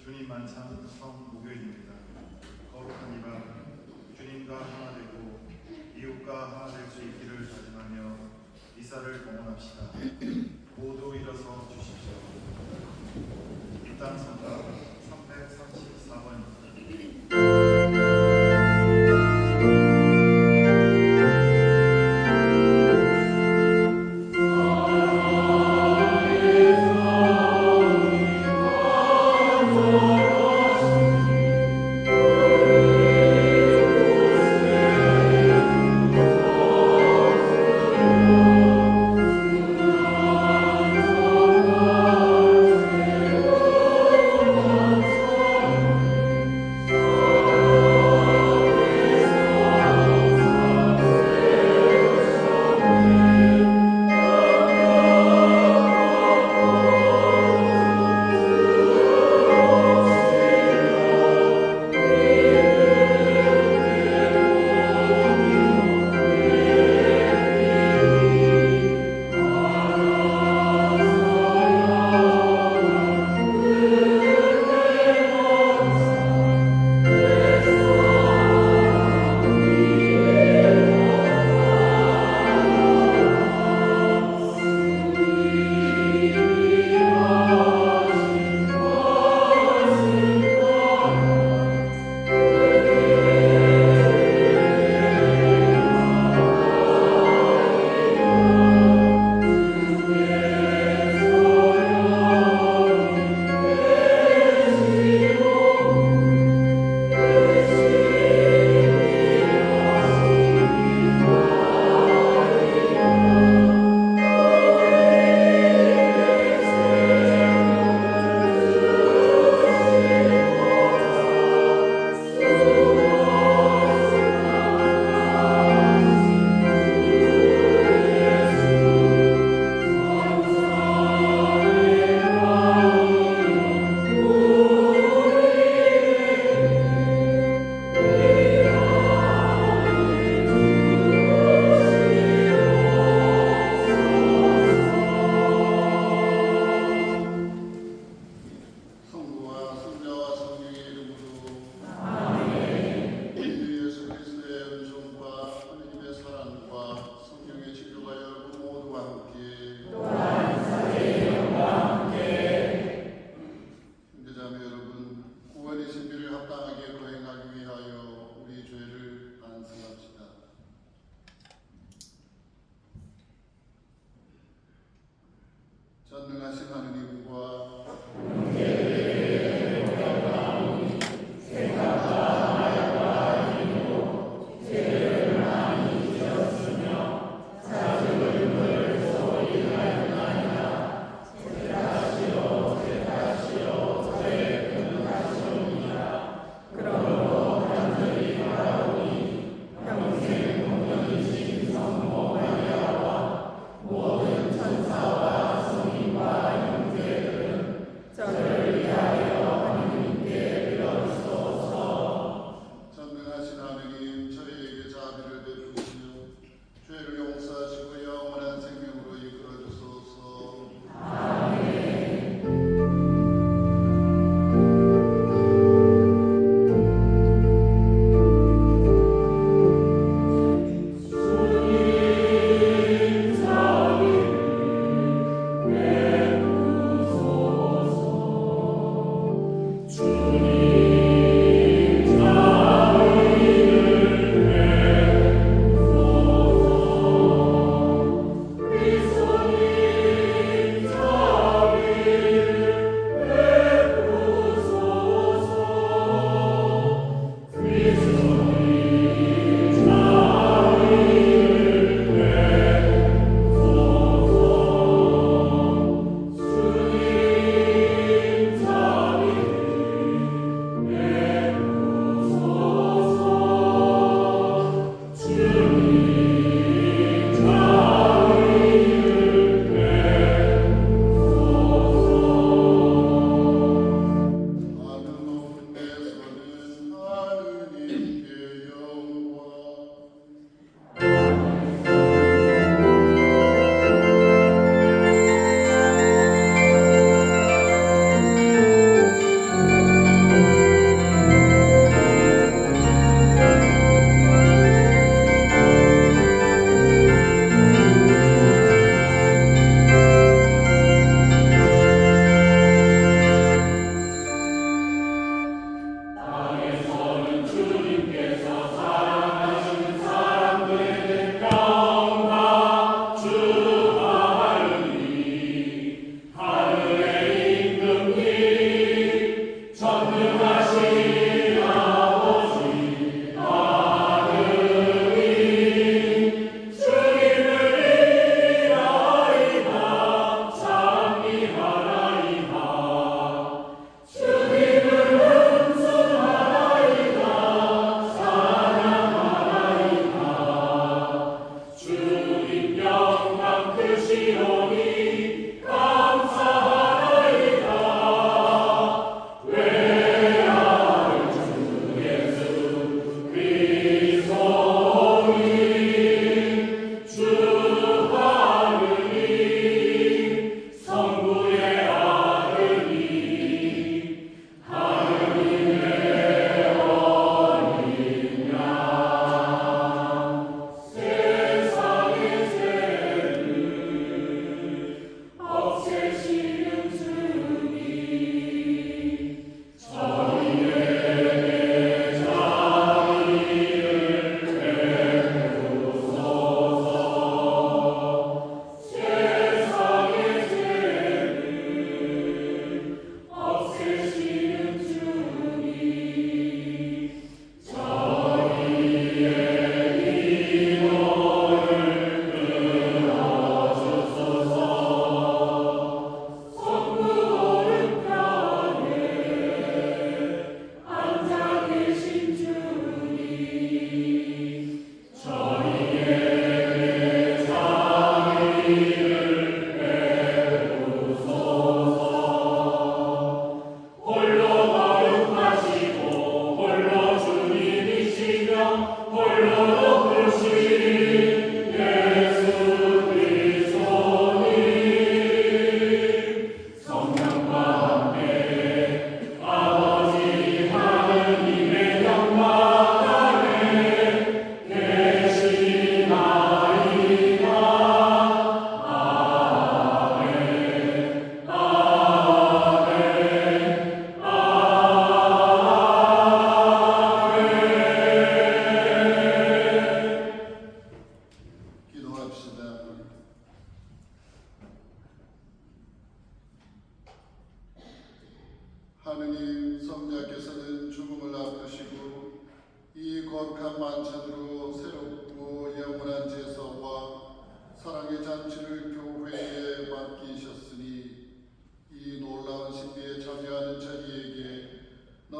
주님 만찬 처음 목요일입니다. 거룩한 이 밤 주님과 하나 되고 이웃과 하나 될 수 있기를 다짐하며 이사를 봉헌합시다. 모두 일어서 주십시오. 입당 성가 334번입니다.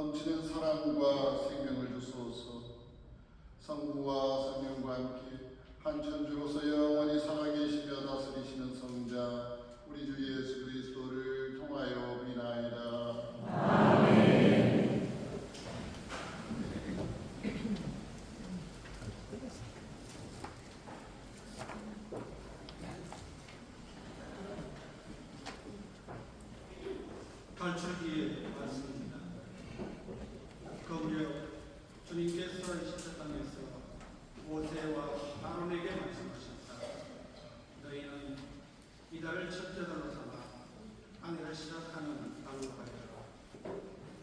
넘치는 사랑과 생명을 주소서. 성부와 성령과 함께 한 천주로서 영원히 살아계시며 다스리시는 성자 우리 주 예수 그리스도를 통하여 비나이다. 아멘. 탈출기의 말씀입니다. 그 무렵 주님께서 이집트 땅에서 모세와 아론에게 말씀하셨다. 너희는 이달을 첫째달로 삼아 한 해를 시작하는 달로 하여라.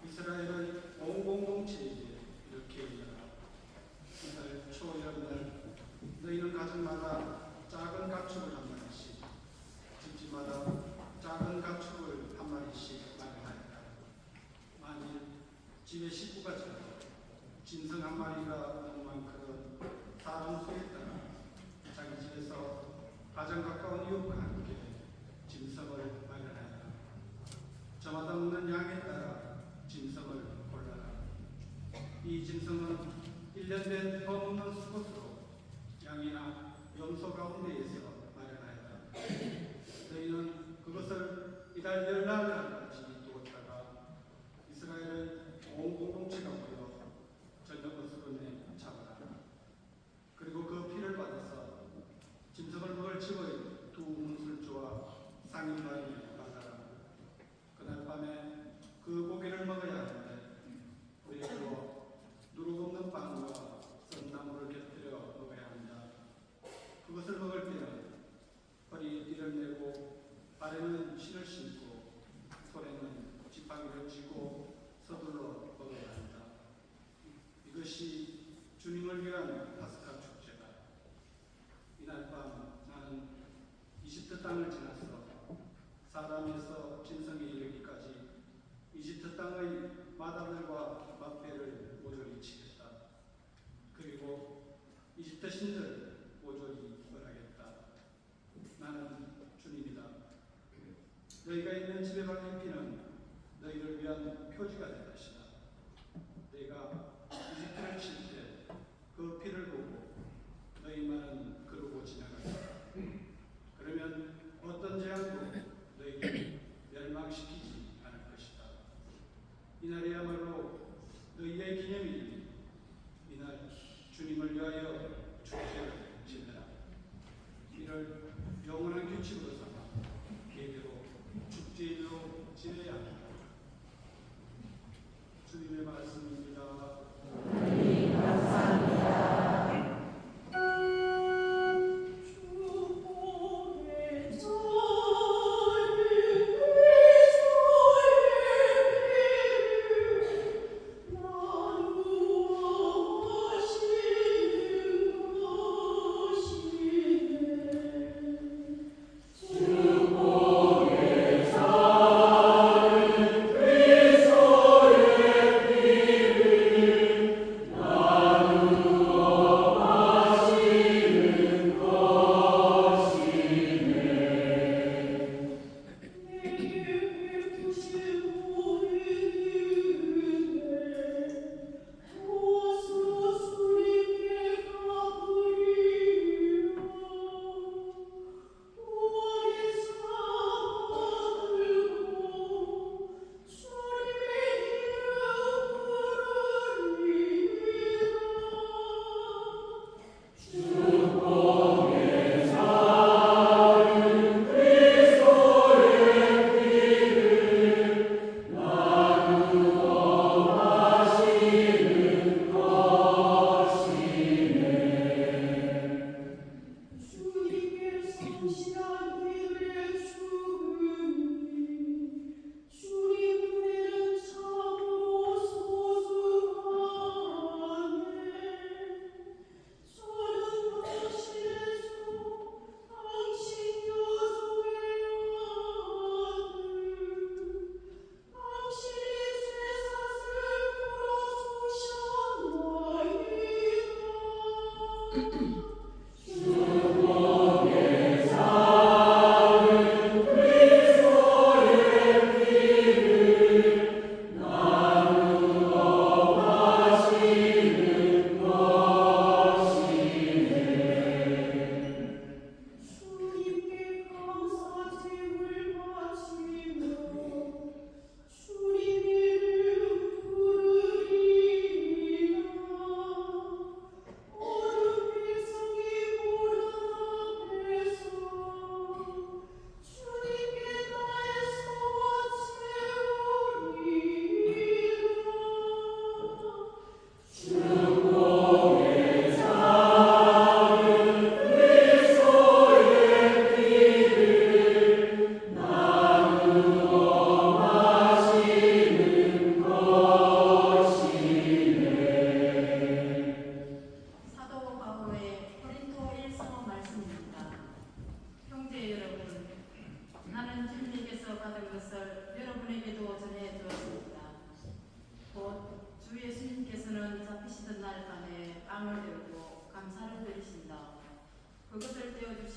이스라엘의 온 공동체에게 이렇게 얘기하라. 이달 초여름날 너희는 가정마다 작은 가축을 한 마리씩, 집집마다 작은 가축을 한 마리씩 마련하여라. 만일 집에 식구가 적어 짐승 한 마리가 없는 만큼 사람 수에 따라 자기 집에서 가장 가까운 이웃과 함께 짐승을 마련하여라. 저마다 먹는 양에 따라 짐승을 골라라. 이 짐승은 1년 된 범없는 수컷으로 양이나 염소 가운데에서 마련하여라. 너희는 그것을 이달 열날까지 두었다가 이스라엘의 온 공동체가 모여 저녁 어스름에 잡아라. 그리고 그 피를 받아서 짐승을 먹을 집의 두 문술주와 상인마리에 발라라. 그날 밤에 그 고기를 먹어야 하는데 우리로 누룩 없는 빵과 썬나물을 곁들여 먹어야 한다. 그것을 먹을 때는 허리에 띠를 내고 발에는 실을 신고 손에는 지팡이를 쥐고 서둘러 먹어야 한다. 이것이 주님을 위한 파스카 축제다. 이날 밤 나는 이집트 땅을 지나서 사람에서 짐승에 이르기까지 이집트 땅의 마다들과 막배를 모조리 치겠다. 그리고 이집트 신들 모조리 멸하겠다. 나는 주님이다. 너희가 있는 집에 박힌 피는 너희를 위한 표지가 될 것이다. 너희가 이집트를 칠 때 그 피를 보고 너희만은 그러고 지나가라. 그러면 어떤 재앙도 너희를 멸망시키지 않을 것이다. 이날이야말로 너희의 기념일이니 이날 주님을 위하여 축제를 지내라. 이를 영원한 규칙으로 삼아 계대로 축제일로 지내야 한다. 주님의 말씀입니다. 주복의 절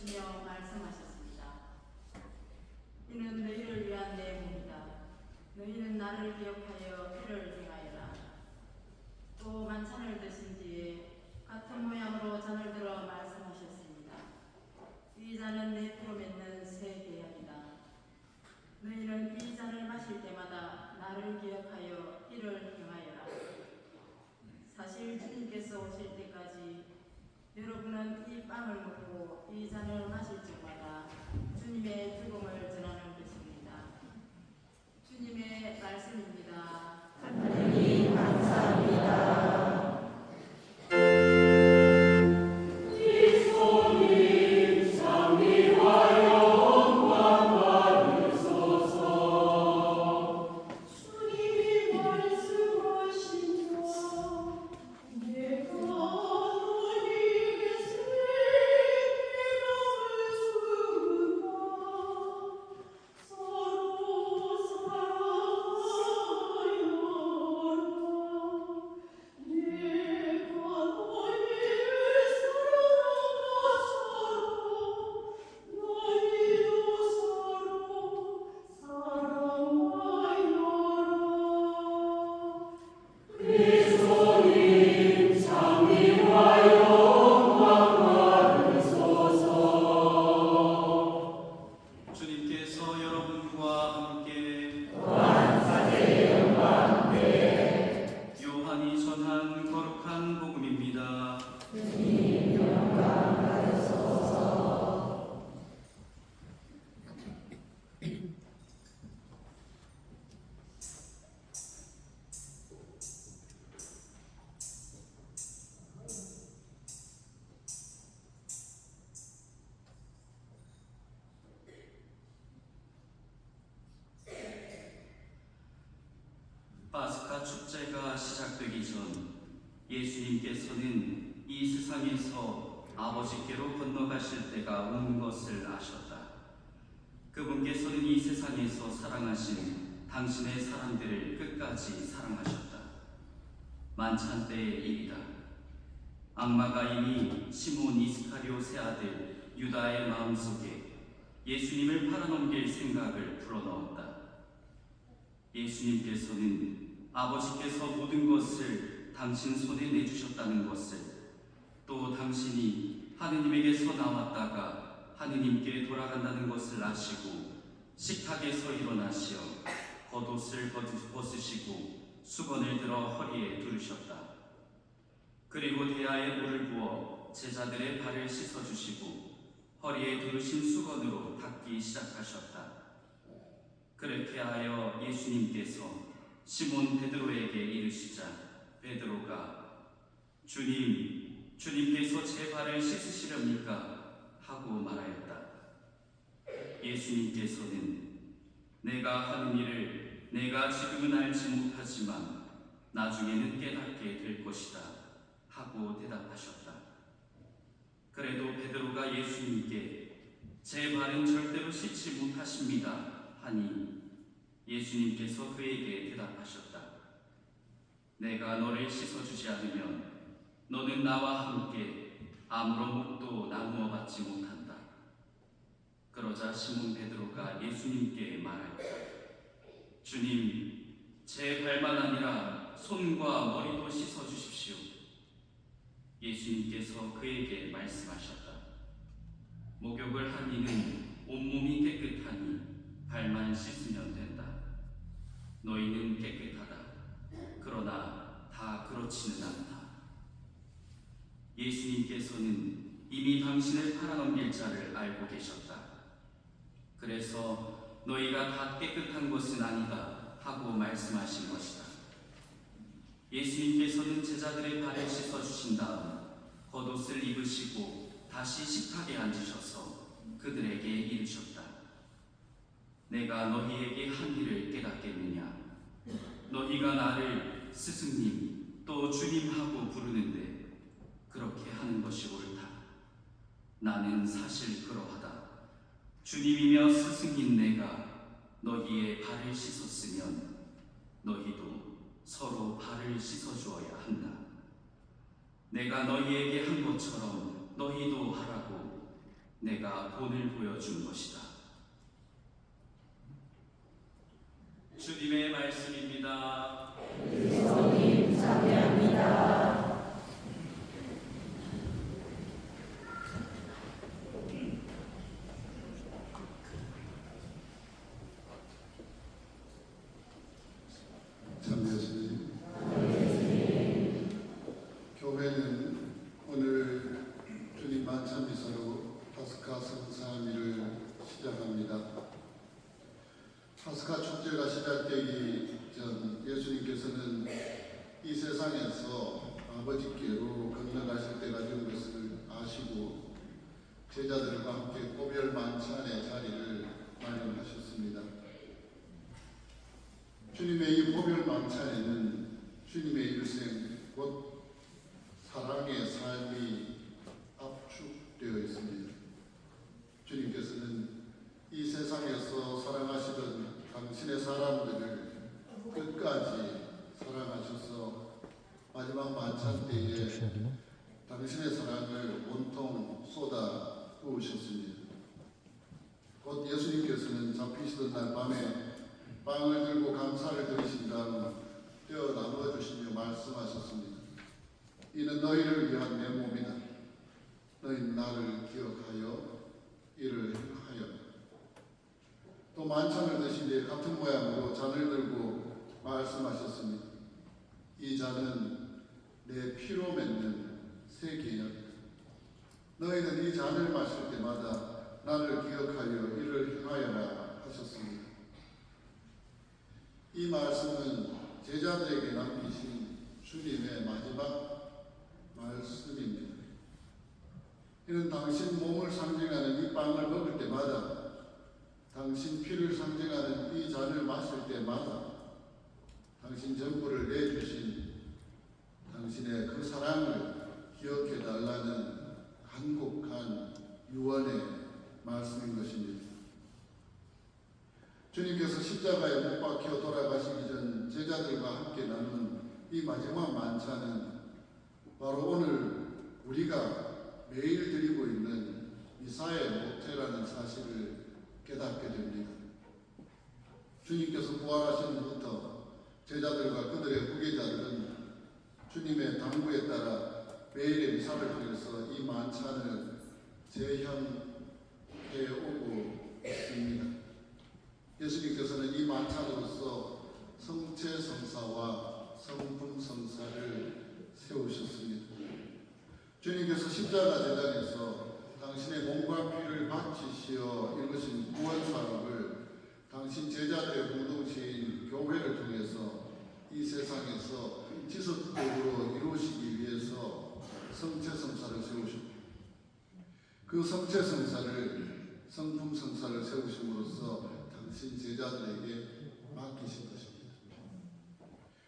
하시며 말씀하셨습니다. 이는 너희를 위한 내 몸이다. 너희는 나를 기억하여 이를 행하여라. 또 만찬을 드신 뒤에 같은 모양으로 잔을 들어 말씀하셨습니다. 이 잔은 내 피로 맺는 새 계약이다. 너희는 이 잔을 마실 때마다 나를 기억하여 이를 행하여라. 사실 주님께서 오실 때까지 여러분은 이 빵을 먹고 이 잔을 마실 적마다 주님의 죽음을 전하는 것입니다. 주님의 말씀입니다. 하나님 감사합니다. 주님께서 여러분과 함께 요한이 전한 거룩한 복음입니다. 파스카 축제가 시작되기 전 예수님께서는 이 세상에서 아버지께로 건너가실 때가 온 것을 아셨다. 그분께서는 이 세상에서 사랑하신 당신의 사람들을 끝까지 사랑하셨다. 만찬 때의 일이다. 악마가 이미 시몬 이스카리옷의 아들 유다의 마음속에 예수님을 팔아넘길 생각을 불어넣었다. 예수님께서는 아버지께서 모든 것을 당신 손에 내주셨다는 것을, 또 당신이 하느님에게서 나왔다가 하느님께 돌아간다는 것을 아시고 식탁에서 일어나시어 겉옷을 벗으시고 수건을 들어 허리에 두르셨다. 그리고 대야에 물을 부어 제자들의 발을 씻어주시고 허리에 두르신 수건으로 닦기 시작하셨다. 그렇게 하여 예수님께서 시몬 베드로에게 이르시자 베드로가 주님께서 제 발을 씻으시렵니까? 하고 말하였다. 예수님께서는 내가 하는 일을 내가 지금은 알지 못하지만 나중에는 깨닫게 될 것이다 하고 대답하셨다. 그래도 베드로가 예수님께 제 발은 절대로 씻지 못하십니다 하니 예수님께서 그에게 대답하셨다. 내가 너를 씻어주지 않으면 너는 나와 함께 아무런 몫도 나누어 받지 못한다. 그러자 시몬 베드로가 예수님께 말하였다. 주님, 제 발만 아니라 손과 머리도 씻어주십시오. 예수님께서 그에게 말씀하셨다. 목욕을 한 이는 온몸이 깨끗하니 발만 씻으면 된다. 너희는 깨끗하다. 그러나 다 그렇지는 않다. 예수님께서는 이미 당신을 팔아넘길 자를 알고 계셨다. 그래서 너희가 다 깨끗한 것은 아니다 하고 말씀하신 것이다. 예수님께서는 제자들의 발을 씻어주신 다음 겉옷을 입으시고 다시 식탁에 앉으셔서 그들에게 이르셨다. 내가 너희에게 한 일을 깨닫겠느냐? 너희가 나를 스승님 또 주님하고 부르는데 그렇게 하는 것이 옳다. 나는 사실 그러하다. 주님이며 스승인 내가 너희의 발을 씻었으면 너희도 서로 발을 씻어주어야 한다. 내가 너희에게 한 것처럼 너희도 하라고 내가 본을 보여준 것이다. 주님의 말씀입니다. 그리스도님 참여합니다. 참여하시니 교회는 오늘 주님 만찬 미사로 파스카 성사미를 시작합니다. 파스카 축제가 시작되기 전 예수님께서는 이 세상에서 아버지께로 건너가실 때가 된 것을 아시고 제자들과 함께 고별 만찬의 자리를 마련하셨습니다. 주님의 이 고별 만찬에는 주님의 일생 곧 사랑의 삶이 압축되어 있습니다. 주님께서는 이 세상에서 사랑하시던 당신의 사람들을 끝까지 사랑하셔서 마지막 만찬 때에 당신의 사랑을 온통 쏟아 부으셨습니다. 곧 예수님께서는 잡히시던 날 밤에 빵을 들고 감사를 드리신 다음 떼어 나누어 주시며 말씀하셨습니다. 이는 너희를 위한 내 몸이다. 너희는 나를 기억하여 이를 행하여. 또 만찬을 드신 뒤에 같은 모양으로 잔을 들고 말씀하셨습니다. 이 잔은 내 피로 맺는 새 계약이다. 너희는 이 잔을 마실 때마다 나를 기억하여 이를 행하여라 하셨습니다. 이 말씀은 제자들에게 남기신 주님의 마지막 말씀입니다. 이는 당신 몸을 상징하는 이 빵을 먹을 때마다 당신 피를 상징하는 이 잔을 마실 때마다 당신 전부를 내주신 당신의 그 사랑을 기억해 달라는 간곡한 유언의 말씀인 것입니다. 주님께서 십자가에 못 박혀 돌아가시기 전 제자들과 함께 나눈 이 마지막 만찬은 바로 오늘 우리가 매일 드리고 있는 미사의 목재라는 사실을 깨닫게 됩니다. 주님께서 부활하신 후부터 제자들과 그들의 후계자들은 주님의 당부에 따라 매일의 미사를 통해서 이 만찬을 재현해 오고 있습니다. 예수님께서는 이 만찬으로서 성체성사와 성품성사를 세우셨습니다. 주님께서 십자가 재단에서 당신의 몸과 피를 바치시어 이루신 구원사업을 당신 제자들의 공동체인 교회를 통해서 이 세상에서 지속적으로 이루시기 위해서 성체성사를 세우셨고 그 성체성사를 성품성사를 세우심으로써 당신 제자들에게 맡기신 것입니다.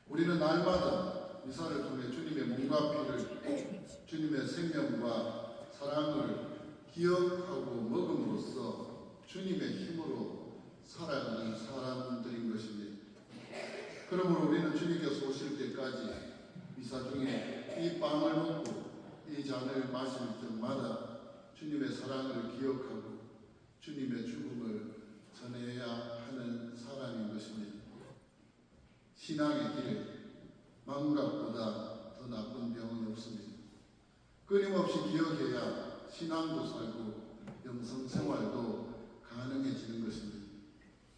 우리는 날마다 미사를 통해 주님의 몸과 피를 주님의 생명과 사랑을 기억하고 먹음으로써 주님의 힘으로 살아가는 사람들인 것입니다. 그러므로 우리는 주님께서 오실 때까지 미사 중에 이 빵을 먹고 이 잔을 마실 때마다 주님의 사랑을 기억하고 주님의 죽음을 전해야 하는 사람인 것입니다. 신앙의 길에 망각보다 더 나쁜 병은 없습니다. 끊임없이 기억해야 신앙도 살고 영성생활도 가능해지는 것입니다.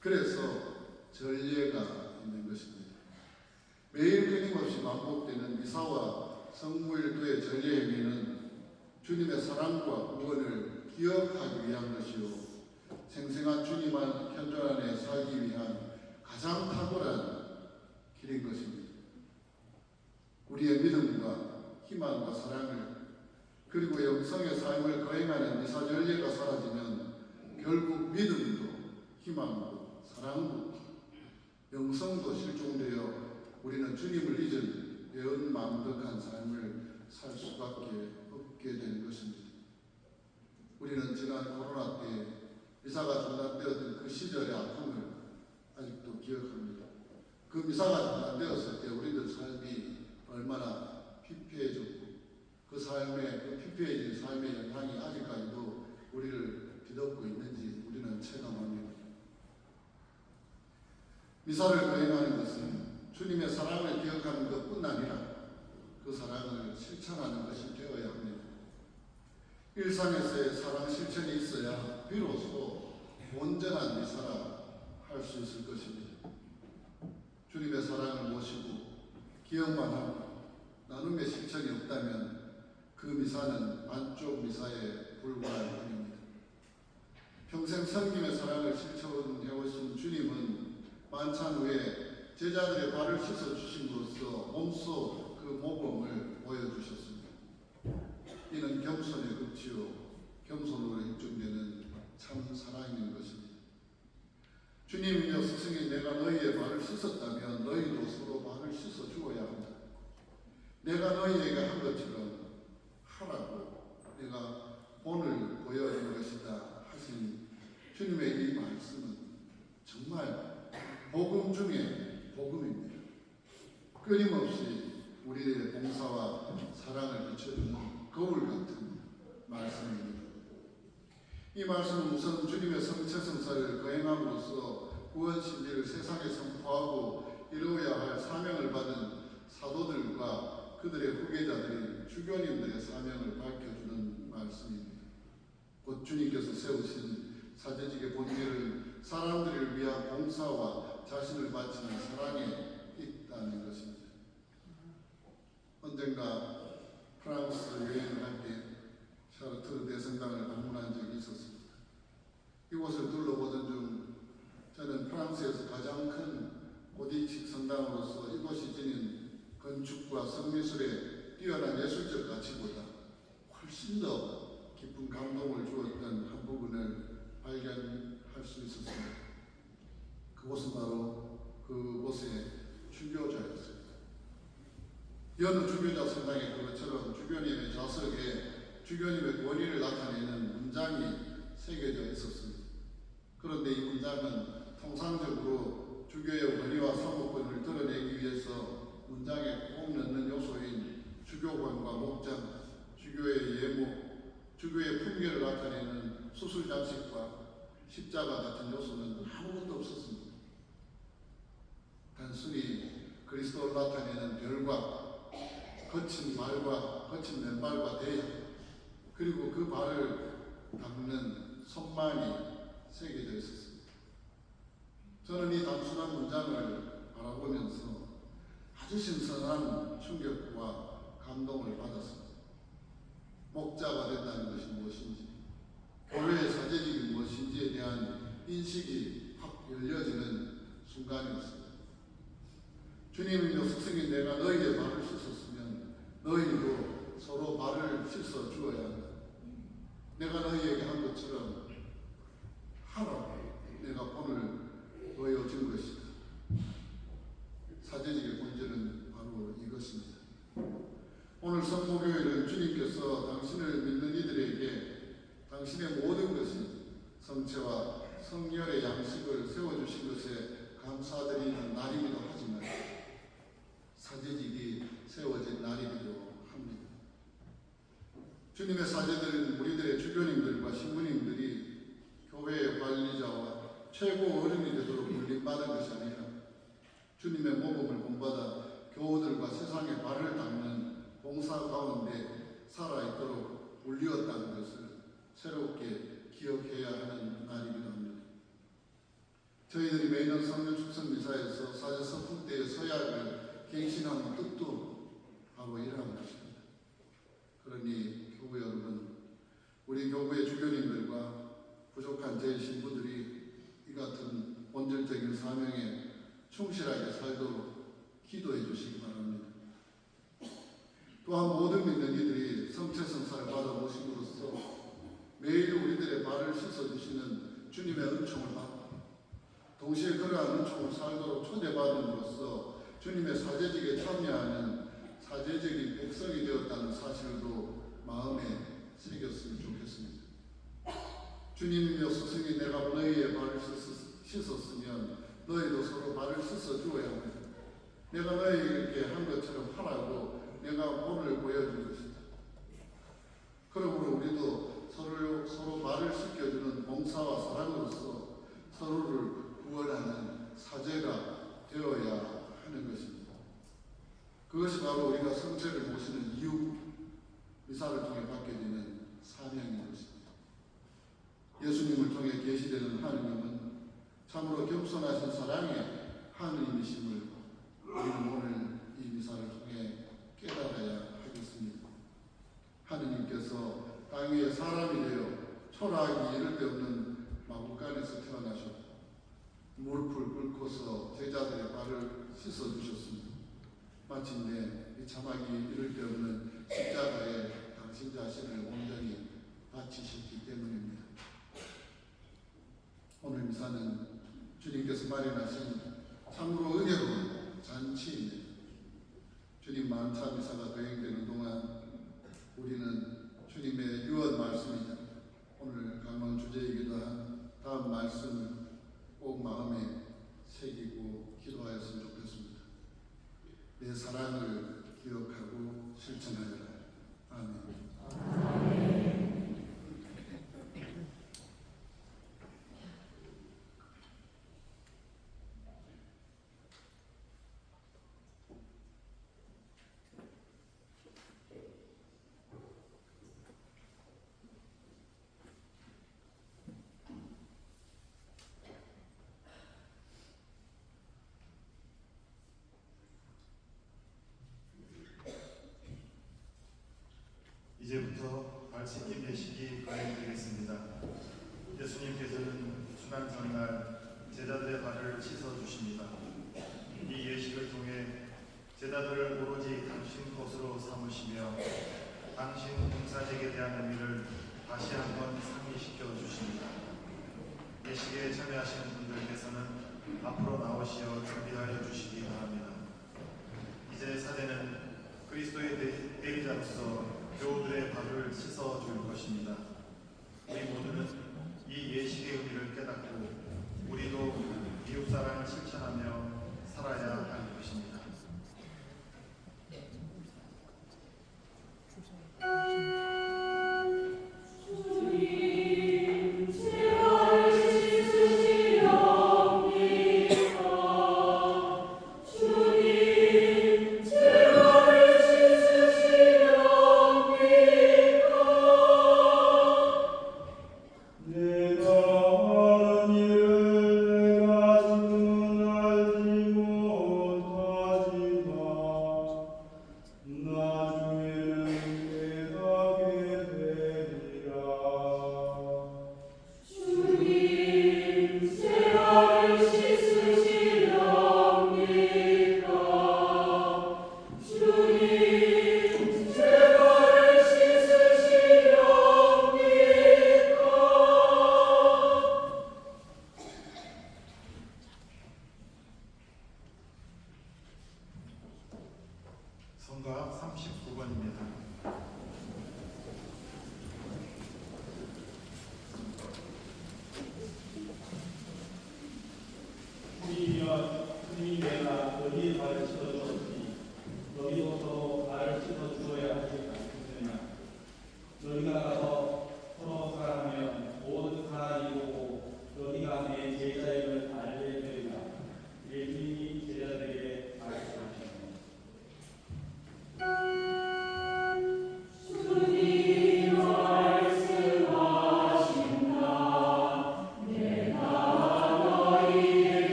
그래서 전례가 있는 것입니다. 매일 끊임없이 반복되는 미사와 성무일도의 전례 행위는 주님의 사랑과 구원을 기억하기 위한 것이요 생생한 주님 안 현존 안에 살기 위한 가장 탁월한 길인 것입니다. 우리의 믿음과 희망과 사랑을 그리고 영성의 삶을 거행하는 미사 전례가 사라지면 결국 믿음도 희망도 사랑도 영성도 실종되어 우리는 주님을 잊은 배은망덕한 삶을 살 수밖에 없게 되는 것입니다. 우리는 지난 코로나 때 미사가 중단되었던 그 시절의 아픔을 아직도 기억합니다. 그 미사가 중단되었을 때 우리들 삶이 얼마나 피폐해졌고 그 피폐해진 삶의 영향이 아직까지도 우리를 미사를 거행하는 것은 주님의 사랑을 기억하는 것뿐 아니라 그 사랑을 실천하는 것이 되어야 합니다. 일상에서의 사랑 실천이 있어야 비로소 온전한 미사라 할 수 있을 것입니다. 주님의 사랑을 모시고 기억만 하고 나눔의 실천이 없다면 그 미사는 반쪽 미사에 불과할 뿐입니다. 평생 섬김의 사랑을 실천해오신 주님은 만찬 후에 제자들의 발을 씻어주심으로써 몸소 그 모범을 보여주셨습니다. 이는 겸손의 극치요 겸손으로 입증되는 참 사랑인 것입니다. 주님이여 스승이 내가 너희의 발을 씻었다면 너희도 서로 발을 씻어 주어야 한다. 내가 너희에게 한 것처럼 하라고 내가 본을 보여준 것이다 하신 주님의 이 말씀은 정말 복음 중에 복음입니다. 끊임없이 우리의 봉사와 사랑을 비춰주는 거울 같은 말씀입니다. 이 말씀은 우선 주님의 성체성사를 거행함으로써 구원 진리를 세상에 선포하고 이루어야 할 사명을 받은 사도들과 그들의 후계자들인 주교님들의 사명을 밝혀주는 말씀입니다. 곧 주님께서 세우신 사제직의 본질은 사람들을 위한 봉사와 자신을 바치는 사랑에 있다는 것입니다. 언젠가 프랑스 여행을 할 때 샤르트르 대성당을 방문한 적이 있었습니다. 이곳을 둘러보던 중 저는 프랑스에서 가장 큰 고딕 성당으로서 이곳이 지닌 건축과 성미술의 뛰어난 예술적 가치보다 훨씬 더 깊은 감동을 주었던 한 부분을 발견할 수 있었습니다. 그곳은 바로 그곳의 주교자였습니다. 여느 주교자 성당에 그것처럼 주교님의 좌석에 주교님의 권위를 나타내는 문장이 새겨져 있었습니다. 그런데 이 문장은 통상적으로 주교의 권위와 사모권을 드러내기 위해서 문장에 꼭 넣는 요소인 주교관과 목장, 주교의 예모, 주교의 품격을 나타내는 수술장식과 십자가 같은 요소는 아무것도 없었습니다. 단순히 그리스도를 나타내는 별과 거친 발과 거친 맨발과 대야, 그리고 그 발을 닦는 손만이 새겨져 있었습니다. 저는 이 단순한 문장을 바라보면서 아주 신선한 충격과 감동을 받았습니다. 목자가 된다는 것이 무엇인지, 교회의 사제직이 무엇인지에 대한 인식이 확 열려지는 순간이었습니다. 주님이여 스승이 내가 너희의 발을 씻었으면 너희도 서로 발을 씻어 주어야 한다. 내가 너희에게 한 것처럼 하라고 내가 본을 보여준 것이다. 사제직의 본질은 바로 이것입니다. 오늘 성모교회는 주님께서 당신을 믿는 이들에게 당신의 모든 것이 성체와 성결의 양식을 세워주신 것에 감사드리는 날이기도 하지만 사제직이 세워진 날이기도 합니다. 주님의 사제들은 우리들의 주교님들과 신부님들이 교회의 관리자와 최고 어른이 되도록 불림받은 것이 아니라 주님의 모범을 본받아 교우들과 세상의 발을 닦는 봉사 가운데 살아있도록 불리웠다는 것을 새롭게 기억해야 하는 날이기도 합니다. 저희들이 매년 성령 축성 미사에서 사제 서품 때의 서약을 갱신하는 뜻도 바로 이러한 것입니다. 그러니 교우 여러분, 우리 교구의 주교님들과 부족한 저희 신부들이 이 같은 본질적인 사명에 충실하게 살도록 기도해 주시기 바랍니다. 또한 모든 믿는 이들이 성체성사를 받아보심으로써 매일 우리들의 발을 씻어주시는 주님의 은총을 받고 동시에 그러한 은총을 살도록 초대받음으로써 주님의 사제직에 참여하는 사제적인 백성이 되었다는 사실도 마음에 새겼으면 좋겠습니다. 주님이여 스승이 내가 너희의 발을 씻었으면 너희도 서로 발을 씻어 주어야 합니다. 내가 너희에게 한 것처럼 하라고 내가 본을 보여준 것이다. 그러므로 우리도 서로 발을 씻겨주는 봉사와 사랑으로서 서로를 구원하는 사제가 되어야 하는 것입니다. 그것이 바로 우리가 성체를 모시는 이유, 미사를 통해 받게 되는 사명인 것입니다. 예수님을 통해 계시되는 하느님은 참으로 겸손하신 사랑의 하느님이심을 우리는 오늘 이 미사를 통해 깨달아야 하겠습니다. 하느님께서 땅 위에 사람이 되어 초라하기 이를 데 없는 마구간에서 태어나셨고 무릎을 꿇고서 제자들의 발을 씻어주셨습니다. 마침내 이 참하기 이를 데 없는 십자가에 당신 자신을 온전히 바치셨기 때문입니다. 오늘 미사는 주님께서 마련하신 참으로 은혜로운 잔치입니다. 주님 만찬 미사가 거행되는 동안 우리는 주님의 유언 말씀이자 오늘 강론 주제이기도 한 다음 말씀을 꼭 마음에 새기고 기도하였으면 좋겠습니다. 내 사랑을 기억하고 실천하여라. 아멘. 이제부터 발씻김 예식이 거행되겠습니다. 예수님께서는 순환 전날 제자들의 발을 씻어주십니다. 이 예식을 통해 제자들을 오로지 당신 것으로 삼으시며 당신 봉사직에 대한 의미를 다시 한번 상기시켜 주십니다. 예식에 참여하시는 분들께서는 앞으로 나오시어 준비하여 주시기 바랍니다. 이제 사제는 그리스도의 대리자로서 교우들의 발을 씻어줄 것입니다. 우리 모두는 이 예식의 의미를 깨닫고 우리도 이웃사랑을 실천하며 살아야 할 것입니다.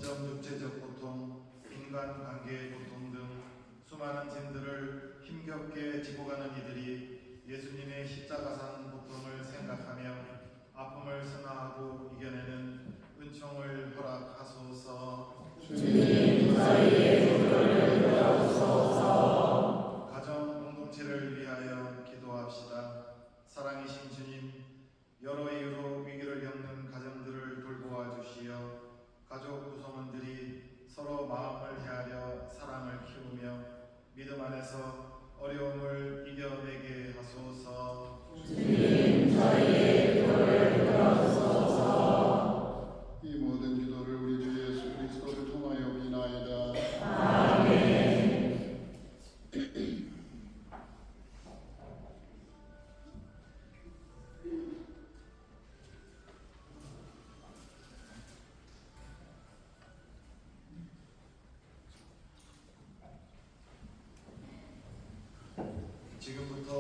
신체적, 육체적 고통, 인간관계의 고통 등 수많은 짐들을 힘겹게 지고 가는 이들이 예수님의 십자가상 고통을 생각하며 아픔을 승화하고 이겨내는 은총을 허락하소서. 주님 저희의 기도를 들어주소서. 가정 공동체를 위하여 기도합시다. 사랑이신 주님, 여러 이유로 위기를 겪는 가정들을 돌보아 주시어 가족 구성원들이 서로 마음을 헤아려 사랑을 키우며 믿음 안에서 어려움을 이겨내게 하소서. 주님 저희의 기도를 들어주소서. 이 모든 기도를 우리 주 예수 그리스도를 통하여 비나이다. 아멘. 지금부터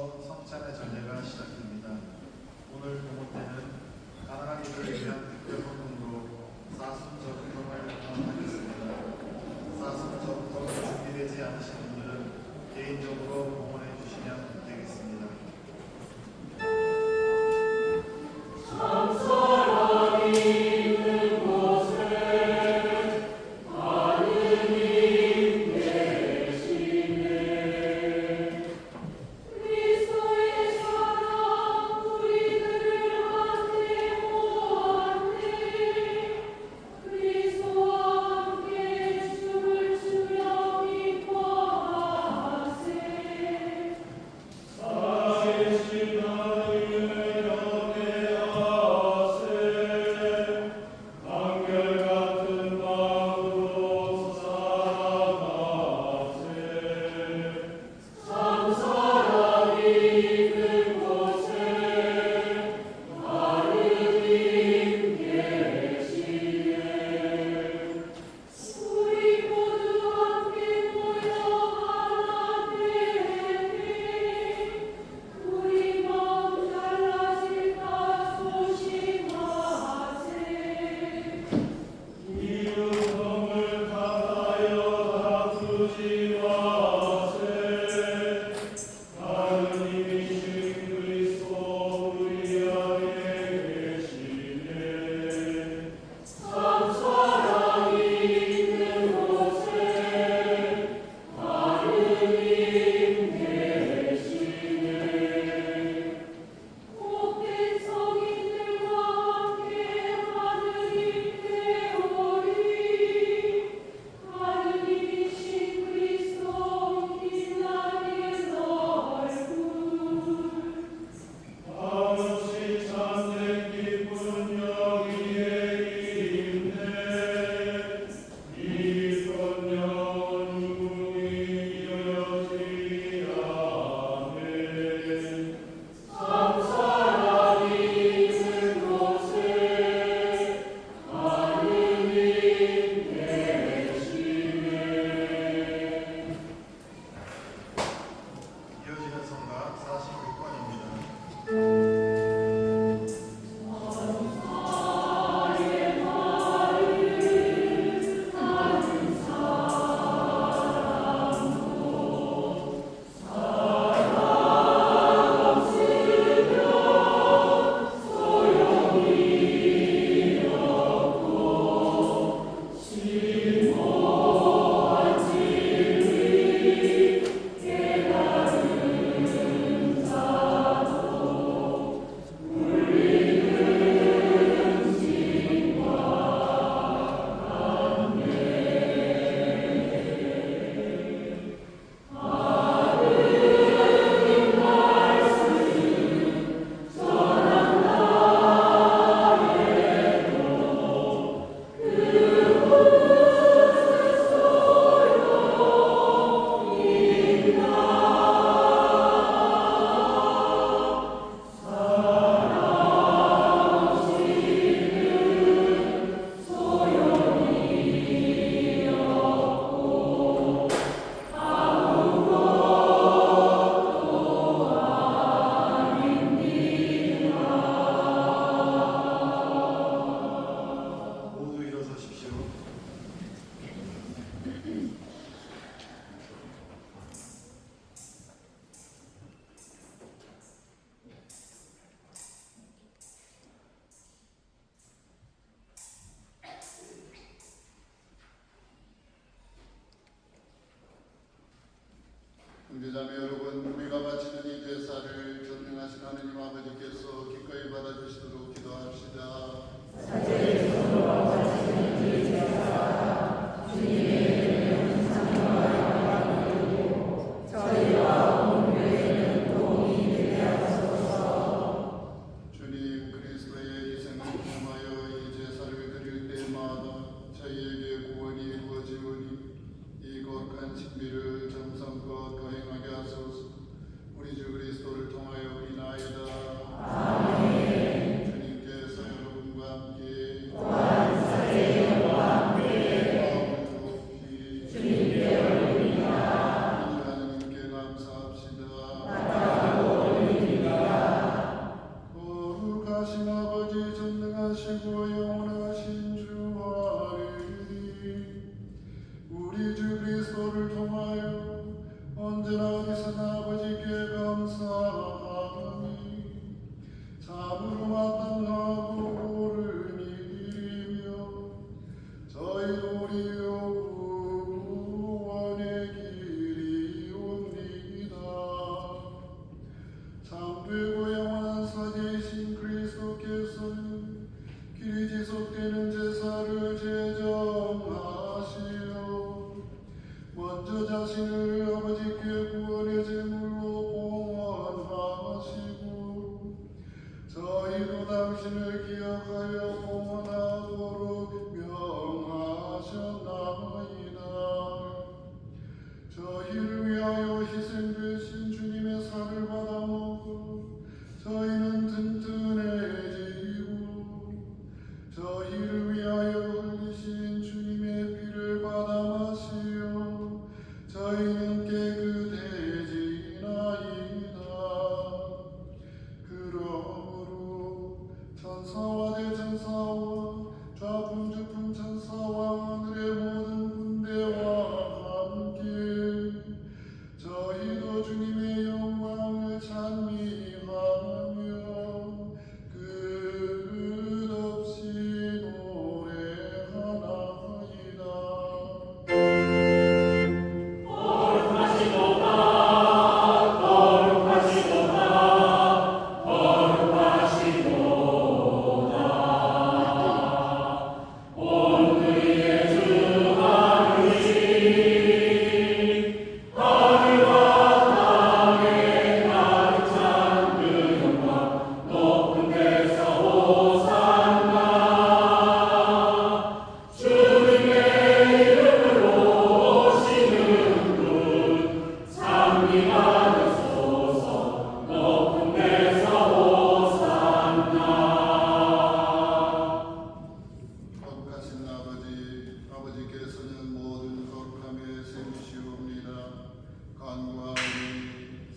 형제자매 여러분, 우리가 바치는 이 제사를 전능하신 하느님 아버지께서 기꺼이 받아주시도록 기도합시다. 주님 그리스도의 희생을 통하여 이 제사를 드릴 때마다 저희에게 구원이 이루어지오니 이 거룩한 신비를 정성껏 거행하게 하소서. 우리 주 그리스도를 통하여 비나이다. 아멘. 주님께서 여러분과 함께 마음을 높이 주님께 올립니다. 하나님께 감사합시다. 거룩하신 아버지, 전능하시고 영원하신 주 하느님, 우리 주 그리스도를 통하여 언제나 어디서나 아버지께 감사하니 참으로 마땅하고 옳은 일이며 저희도 우리 구원의 길이옵니다. 참되고 영원한 사제이신 그리스도께서는 길이 지속되는 제사를 제정하시어 먼저 자신을 아버지께 구원의 제물로 봉헌하시고 저희도 당신을 기억하여 봉헌하도록 명하셨나이다. 저희를 위하여 희생되신 주님의 살을 받아먹고 저희는 든든해지고 저희를 위하여 흘리신 주님의 피를 받아 마시어 저희는 깨끗해지나이다. 그러므로 천사와 대천사와 좌풍주풍 천사와 하늘의 모든 군대와 함께 저희도 주님의 영광을 찬미하며 끝없이 노래하나이다. 거룩하신 아버지께서는 모든 거룩함의 셈이시옵니다. 간구하니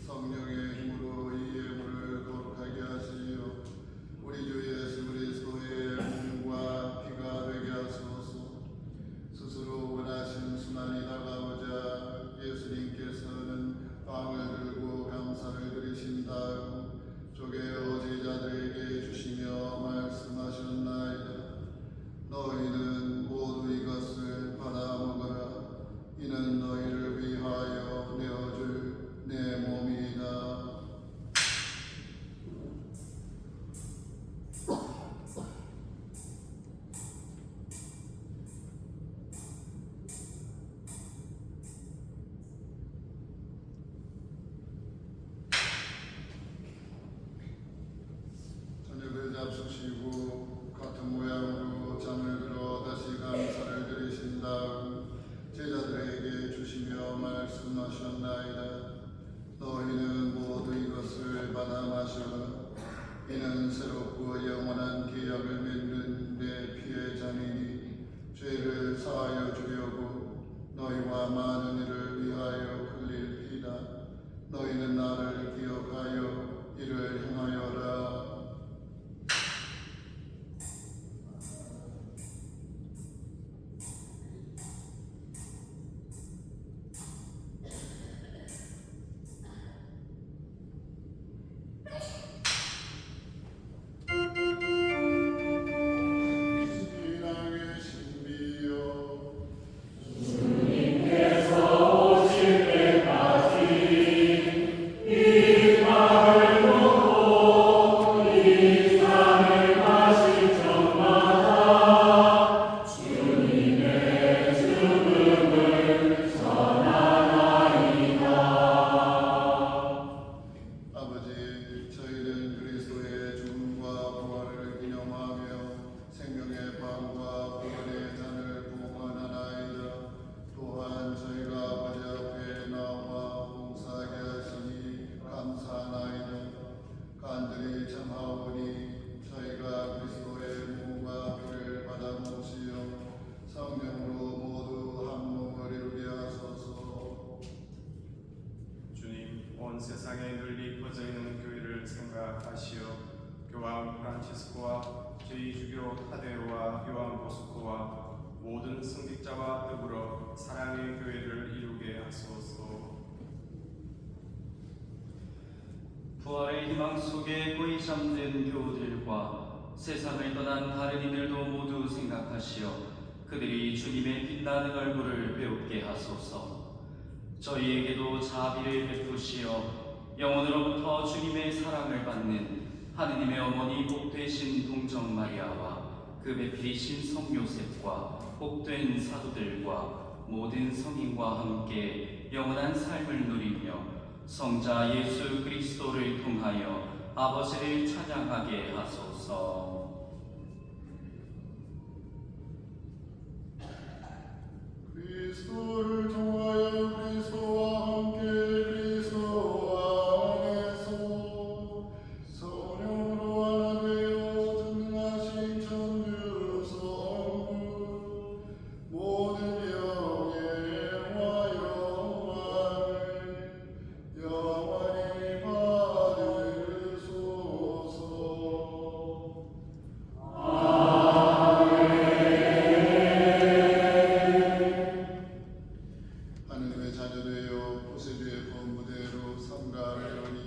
성령의 힘으로 이 예물을 거룩하게 하시어 우리 주 예수 그리스도의 몸과 피가 되게 하소서. 스스로 원하신 순환이 다가오자 예수님께서는 빵을 들고 감사를 드리신 다음 쪼개어 제자들에게 주시며 말씀하셨나이다. 너희는 모두 이것을 받아 먹어라. 이는 너희를 위하여 내어줄 내 몸이다. 저녁을 잡수시고 같은 모양으로 잔을 들어 다시 감사를 드리신 다음 제자들에게 주시며 말씀하셨나이다. 너희는 모두 이것을 받아 마셔라. 이는 새롭고 영원한 계약을 맺는 내 피의 잔이니 죄를 사하여 주려고 너희와 많은 이를 위하여 흘릴 피다. 너희는 나를 기억하여 이를 행하여라. 신앙의 신비여 주님께서 오실 때까지 세상에 널리 퍼져 있는 교회를 생각하시어 교황 프란치스코와 제2주교 타데오와 요한 보스코와 모든 성직자와 더불어 사랑의 교회를 이루게 하소서. 부활의 희망 속에 고이 잠든 교우들과 세상을 떠난 다른 이들도 모두 생각하시어 그들이 주님의 빛나는 얼굴을 배웁게 하소서. 저희에게도 자비를 베푸시어 영원으로부터 주님의 사랑을 받는 하느님의 어머니 복되신 동정 마리아와 그 배필이신 성 요셉과 복된 사도들과 모든 성인과 함께 영원한 삶을 누리며 성자 예수 그리스도를 통하여 아버지를 찬양하게 하소서. 그리스도를 통하여 그리스도와 함께 그리스도 안에서 성령으로 하나 되어 전능하신 천주 성부 모든 영예와 영광을 영원히 받으소서. 하느님의 자녀되어 구세주의 본무대로 삼가하려니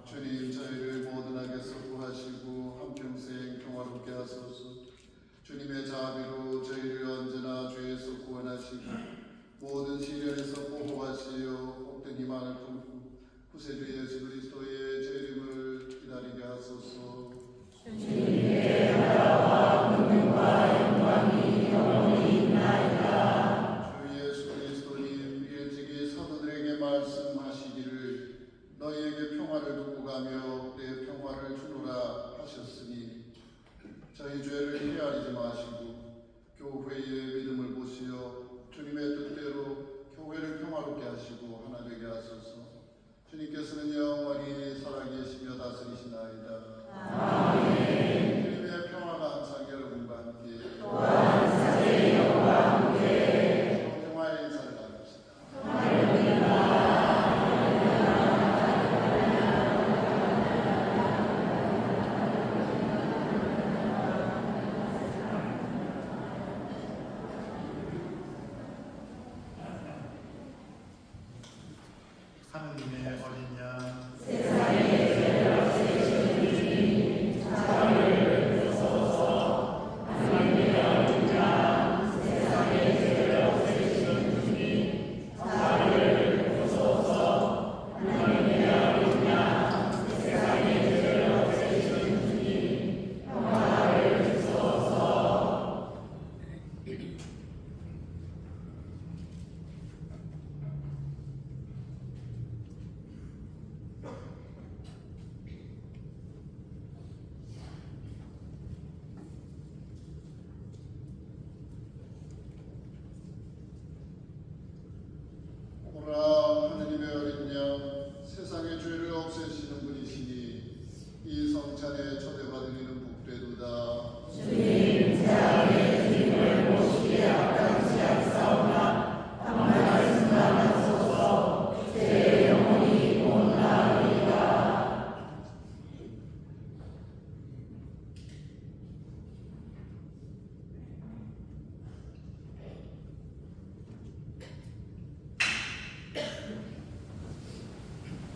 주님 저희를 모든 악에서 구하시고 한평생 평화롭게 하소서. 주님의 자비로 저희를 언제나 죄에서 구원하시고 모든 시련에서 보호하시어 복된 희망을 품고 구세주 예수 그리스도의 재림을 기다리게 하소서. 주 예수 그리스도님 일찍이 사도들에게 말씀하시기를 너희에게 평화를 두고 가며 내 평화를 주노라 하셨으니 저희 죄를 헤아리지 마시고 교회의 믿음을 보시어 주님의 뜻대로 교회를 평화롭게 하시고 하나 되게 하소서. 주님께서는 영원히 살아계시며 다스리시나이다. 주님의 평화가 항상 여러분과 함께 평화의 인사를 나눕시다. 하느님의 어린 양 오라 하느님의 어린 양 세상의 죄를 없애시는 분이시니 이 성찬에 초대받은 이는 복되도다.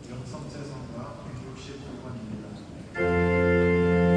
영성체성가 169번입니다.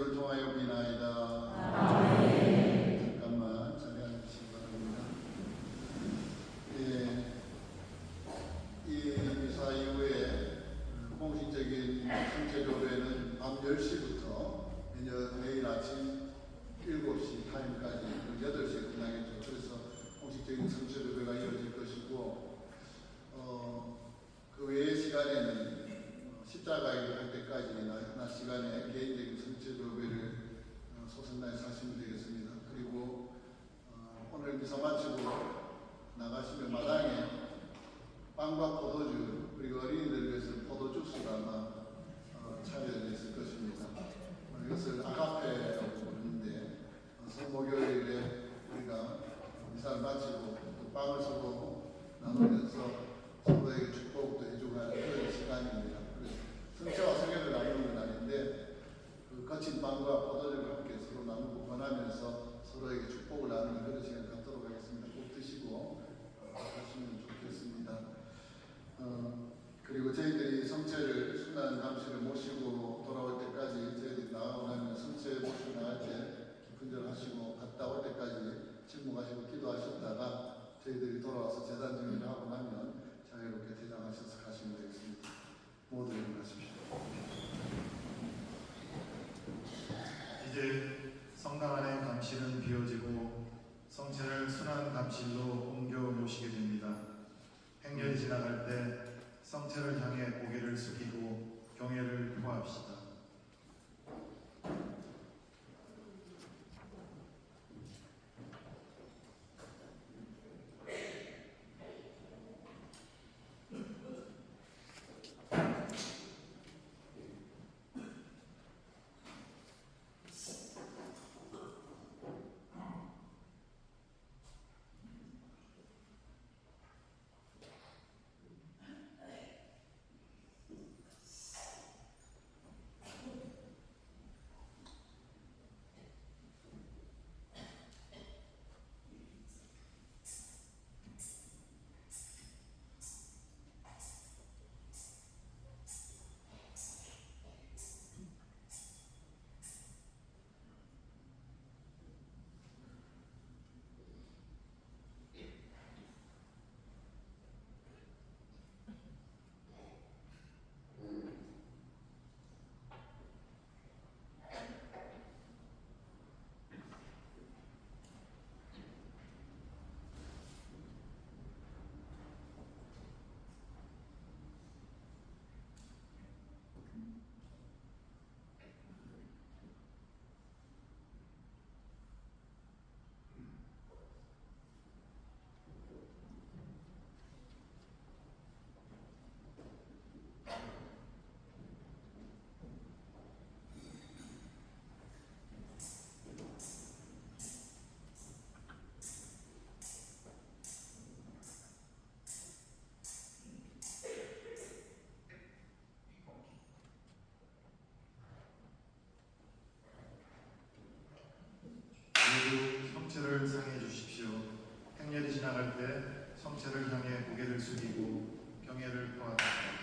그리스도를 통하여 비나이다. 아멘. 잠깐만 자리해 주시기 바랍니다. 예, 이 미사 이후에 공식적인 성체교회는 밤 10시부터 내일 아침 7시 타임까지 8시에 끝나겠죠. 그래서 공식적인 성체교회가 이루어질 것이고 그 외의 시간에는 십자가에 갈 때까지 낮 시간에 개인적인 성체교회를 소선다해서 하시면 되겠습니다. 그리고 오늘 미사 마치고 나가시면 마당에 빵과 포도주 그리고 어린이들 위해서 포도주스가 아마 차려져 있을 것입니다. 이것을 아가페라고 부르는데 성목요일에 우리가 미사를 마치고 또 빵을 서로 나누면서 서로에게 축복도 해주고 하는 그런 시간입니다. 그래서 성체와 성회를 나누는 건 아닌데 그 거친 빵과 포도주를 함께 서로 나누고 권하면서 서로에게 축복을 나누는 그런 시간 갖도록 하겠습니다. 꼭 드시고 하시면 좋겠습니다. 그리고 저희들이 성체를 순환 감시를 모시고 돌아올 때까지 저희들이 나가고 나면 성체 모시고 나갈 때 깊은 절 하시고 갔다 올 때까지 침묵하시고 기도하셨다가 저희들이 돌아와서 재단 정리를 하고 나면 자유롭게 퇴장하셔서 가시면 되겠습니다. 모두 일어나십시오. 이제 성당 안의 감실은 비워지고 성체를 순환 감실로 옮겨 모시게 됩니다. 행렬이 지나갈 때 성체를 향해 고개를 숙이고 경애를 표합시다. 모두 성체를 상해 주십시오. 행렬이 지나갈 때 성체를 향해 고개를 숙이고 경애를 표합시다.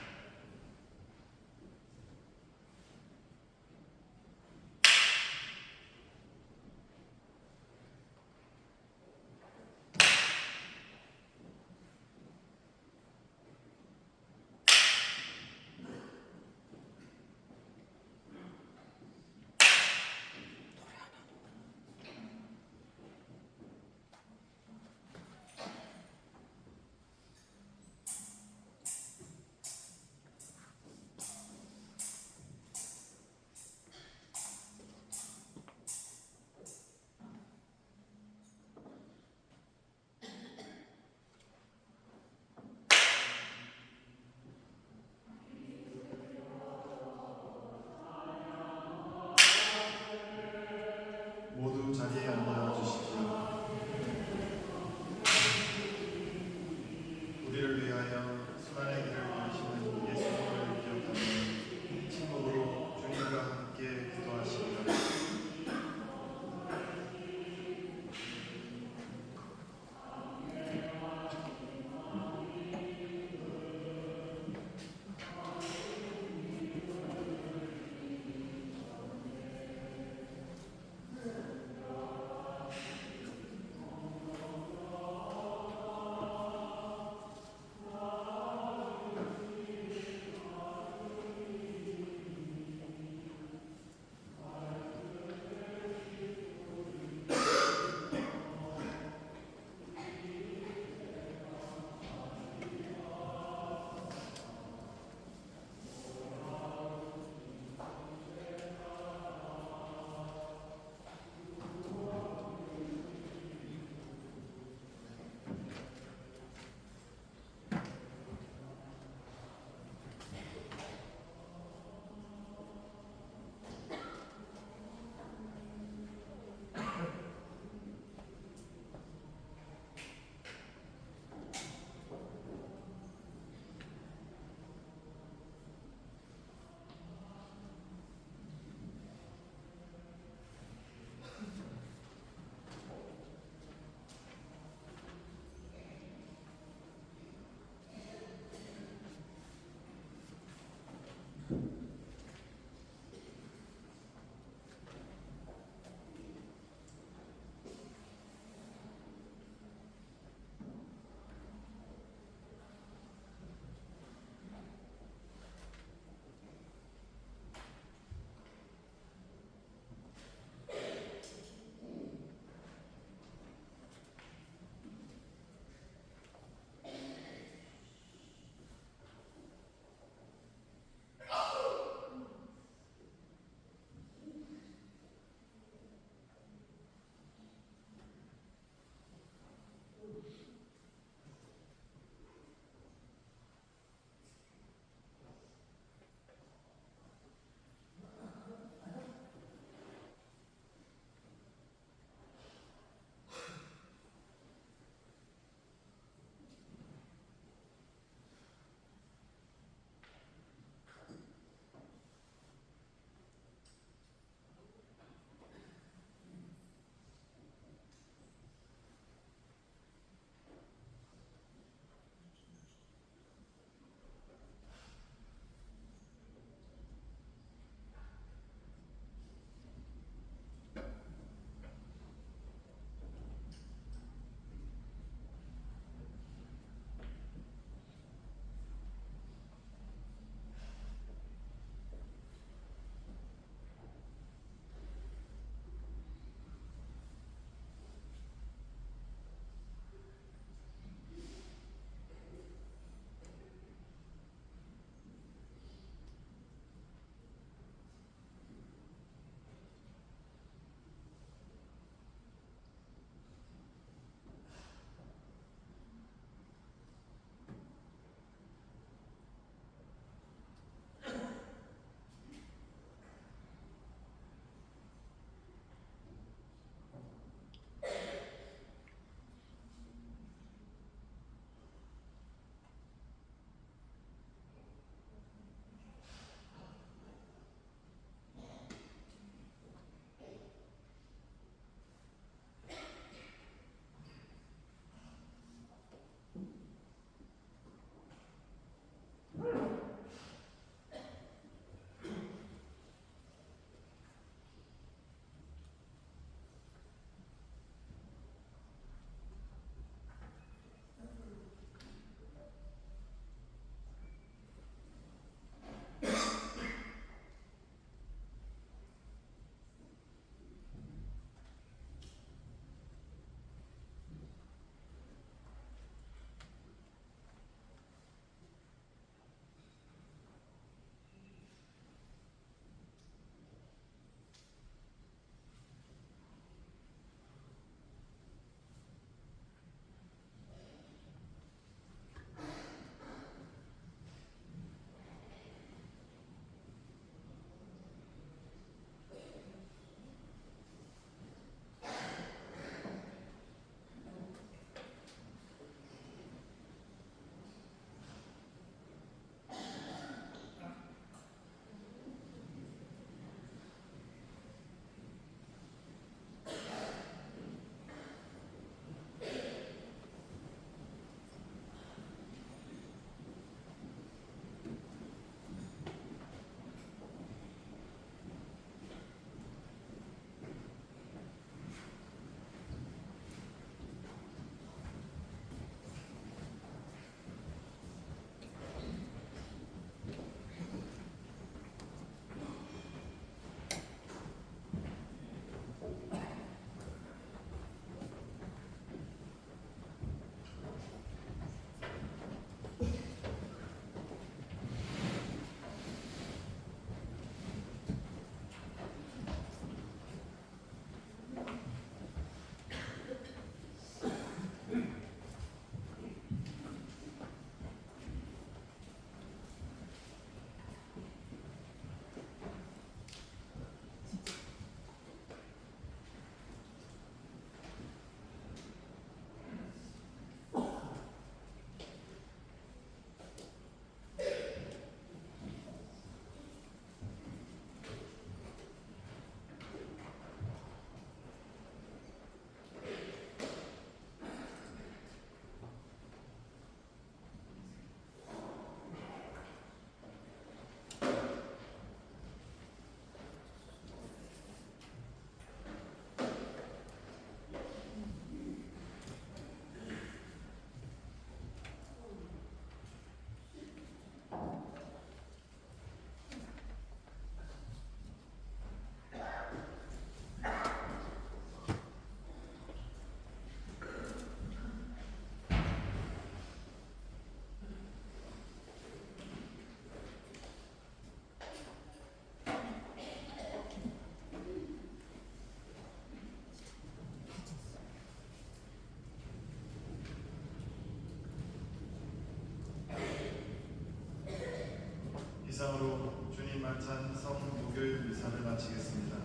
이상으로 주님 만찬 성목요일 미사를 마치겠습니다.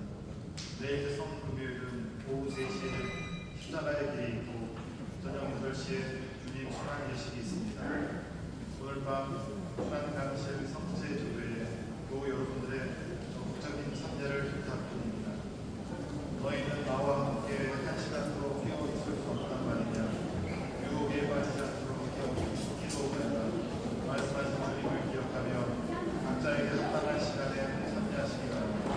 내일 성금요일은 오후 3시에 십자가의 길이 있고 저녁 8시에 주님 순환 예식이 있습니다. 오늘 밤 순환 강실 성체 조례에 교우 여러분들의 적극적인 참여를 부탁드립니다. 너희는 나와 함께 1시간도 깨어 있을 수 없단 말이냐. 유혹에 빠지지 않도록 기도하라. 말씀하신 주님을 기억하며 각자에게 합당한 시간에 참여하시기 바랍니다.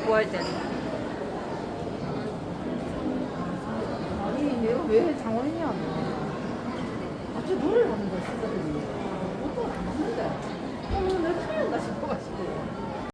뭐 할 때? 아니 내가 왜 장원이냐 갑자기 노래를 하는 거야 진짜들이 어떤 안 맞는데 내 틀렸나 싶어가지고